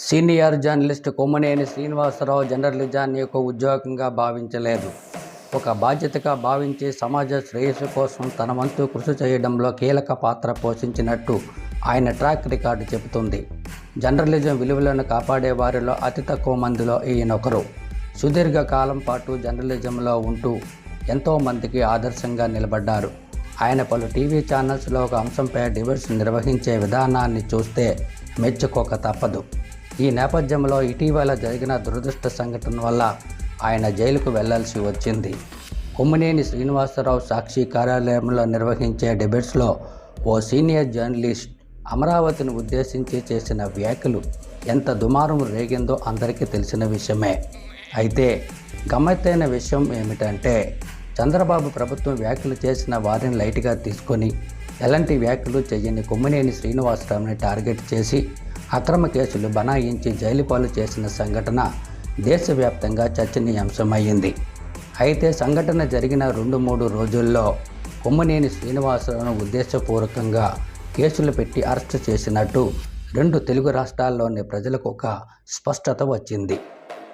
Senior journalist Kommineni Srinivasarao జర్నలిజాన్ని ఒక ఉద్యోగంగా భావించలేదు. ఒక బాధ్యతగా భావించి సమాజ శ్రేయస్సు కోసం తన వంతు కృషి చేయడంలో కీలక పాత్ర పోషించినట్టు ఆయన ట్రాక్ రికార్డు చెబుతుంది. జర్నలిజం విలువలను కాపాడే వారిలో అతి తక్కువ మందిలో ఈయనొకరు. సుదీర్ఘ కాలం పాటు జర్నలిజంలో ఉంటూ ఎంతోమందికి ఆదర్శంగా నిలబడ్డారు. ఆయన పలు టీవీ ఛానల్స్లో ఒక అంశంపై డిబేట్స్ నిర్వహించే విధానాన్ని చూస్తే మెచ్చుకోక తప్పదు. ఈ నేపథ్యంలో ఇటీవల జరిగిన దురదృష్ట సంఘటన వల్ల ఆయన జైలుకు వెళ్లాల్సి వచ్చింది. కొమ్మినేని శ్రీనివాసరావు సాక్షి కార్యాలయంలో నిర్వహించే డిబేట్స్లో ఓ సీనియర్ జర్నలిస్ట్ అమరావతిని ఉద్దేశించి చేసిన వ్యాఖ్యలు ఎంత దుమారం రేగిందో అందరికీ తెలిసిన విషయమే. అయితే గమ్మత్తైన విషయం ఏమిటంటే, చంద్రబాబు ప్రభుత్వం వ్యాఖ్యలు చేసిన వారిని లైట్గా తీసుకొని ఎలాంటి వ్యాఖ్యలు చేయని కొమ్మినేని శ్రీనివాసరావుని టార్గెట్ చేసి అక్రమ కేసులు బనాయించి జైలు పాలు చేసిన సంఘటన దేశవ్యాప్తంగా చర్చనీయాంశమయ్యింది. అయితే సంఘటన జరిగిన 2-3 రోజుల్లో కొమ్మినేని శ్రీనివాసరావును ఉద్దేశపూర్వకంగా కేసులు పెట్టి అరెస్టు చేసినట్టు 2 తెలుగు రాష్ట్రాల్లోని ప్రజలకు ఒక స్పష్టత వచ్చింది.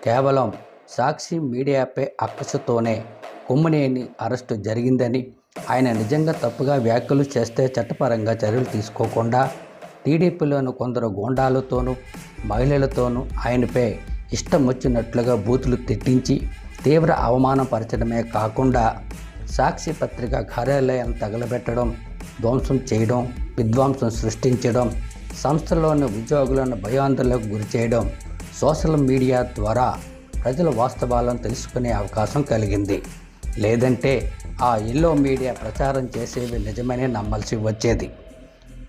కేవలం సాక్షి మీడియాపై అక్కసుతోనే కొమ్మినేని అరెస్టు జరిగిందని, ఆయన నిజంగా తప్పుగా వ్యాఖ్యలు చేస్తే చట్టపరంగా చర్యలు తీసుకోకుండా టీడీపీలోని కొందరు గూండాలతోనూ మహిళలతోనూ ఆయనపై ఇష్టం వచ్చినట్లుగా బూతులు తిట్టించి తీవ్ర అవమానపరచడమే కాకుండా సాక్షి పత్రిక కార్యాలయాన్ని తగలబెట్టడం, ధ్వంసం చేయడం, విధ్వంసం సృష్టించడం, సంస్థలోని ఉద్యోగులను భయాందోళనకు గురి చేయడం, సోషల్ మీడియా ద్వారా ప్రజల వాస్తవాలను తెలుసుకునే అవకాశం కలిగింది. లేదంటే ఆ ఎల్లో మీడియా ప్రచారం చేసేవి నిజమనే నమ్మాల్సి వచ్చేది.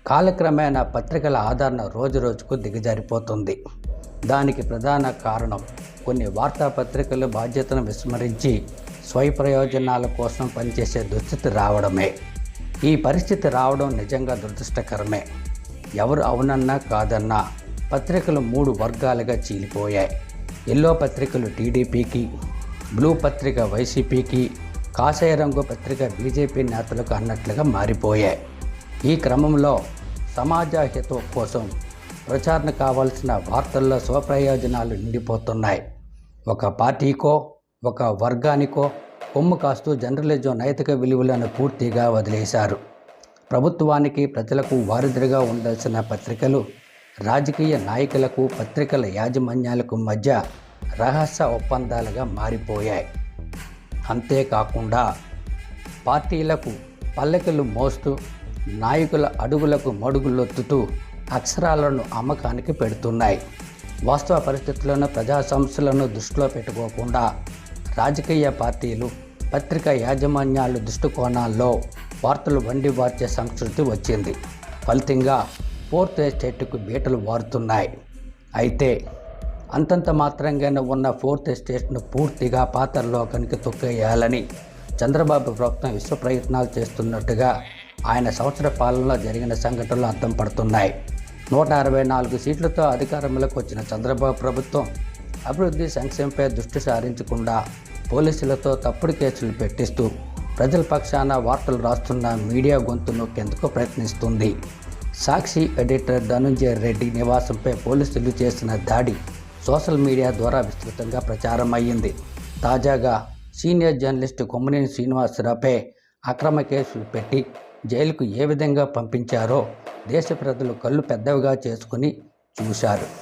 కాలక్రమేణా పత్రికల ఆదరణ రోజురోజుకు దిగజారిపోతుంది. దానికి ప్రధాన కారణం కొన్ని వార్తాపత్రికలు బాధ్యతను విస్మరించి స్వయప్రయోజనాల కోసం పనిచేసే దుస్థితి రావడమే. ఈ పరిస్థితి రావడం నిజంగా దురదృష్టకరమే. ఎవరు అవునన్నా కాదన్నా పత్రికలు 3 వర్గాలుగా చీలిపోయాయి. ఎల్లో పత్రికలు టీడీపీకి, బ్లూ పత్రిక వైసీపీకి, కాషాయ రంగు పత్రిక బీజేపీ నేతలకు అన్నట్లుగా మారిపోయాయి. ఈ క్రమంలో సమాజ హితం కోసం ప్రచారణ కావాల్సిన వార్తల్లో స్వప్రయోజనాలు నిండిపోతున్నాయి. ఒక పార్టీకో ఒక వర్గానికో కొమ్ము కాస్తూ జర్నలిజం నైతిక విలువలను పూర్తిగా వదిలేశారు. ప్రభుత్వానికి ప్రజలకు వారధిగా ఉండాల్సిన పత్రికలు రాజకీయ నాయకులకు పత్రికల యాజమాన్యాలకు మధ్య రహస్య ఒప్పందాలుగా మారిపోయాయి. అంతేకాకుండా పార్టీలకు పల్లకిలు మోస్తూ నాయకుల అడుగులకు మడుగులొత్తుతూ అక్షరాలను అమ్మకానికి పెడుతున్నాయి. వాస్తవ పరిస్థితులను ప్రజా సమస్యలను దృష్టిలో పెట్టుకోకుండా రాజకీయ పార్టీలు పత్రికా యాజమాన్యాలు దృష్టికోణాల్లో వార్తలు వండివార్చే సంస్కృతి వచ్చింది. ఫలితంగా 4th ఎస్టేట్కు బీటలు వారుతున్నాయి. అయితే అంతంత మాత్రంగానే ఉన్న 4th ఎస్టేట్ను పూర్తిగా పాతాళలోకానికి తొక్కేయాలని చంద్రబాబు ప్రభుత్వం విశ్వ ప్రయత్నాలు చేస్తున్నట్టుగా ఆయన సంవత్సర పాలనలో జరిగిన సంఘటనలు అర్థం పడుతున్నాయి. 164 సీట్లతో అధికారంలోకి వచ్చిన చంద్రబాబు ప్రభుత్వం అభివృద్ధి సంక్షేమంపై దృష్టి సారించకుండా పోలీసులతో తప్పుడు కేసులు పెట్టిస్తూ ప్రజల పక్షాన వార్తలు రాస్తున్న మీడియా గొంతు నొక్కేందుకు ప్రయత్నిస్తుంది. సాక్షి ఎడిటర్ ధనుంజయ రెడ్డి నివాసంపై పోలీసులు చేసిన దాడి సోషల్ మీడియా ద్వారా విస్తృతంగా ప్రచారం అయ్యింది. తాజాగా సీనియర్ జర్నలిస్టు కొమ్మినేని శ్రీనివాసరావుపై అక్రమ కేసులు పెట్టి జైలుకు ఏ విధంగా పంపించారో దేశ ప్రజలు కళ్ళు పెద్దవిగా చేసుకుని చూశారు.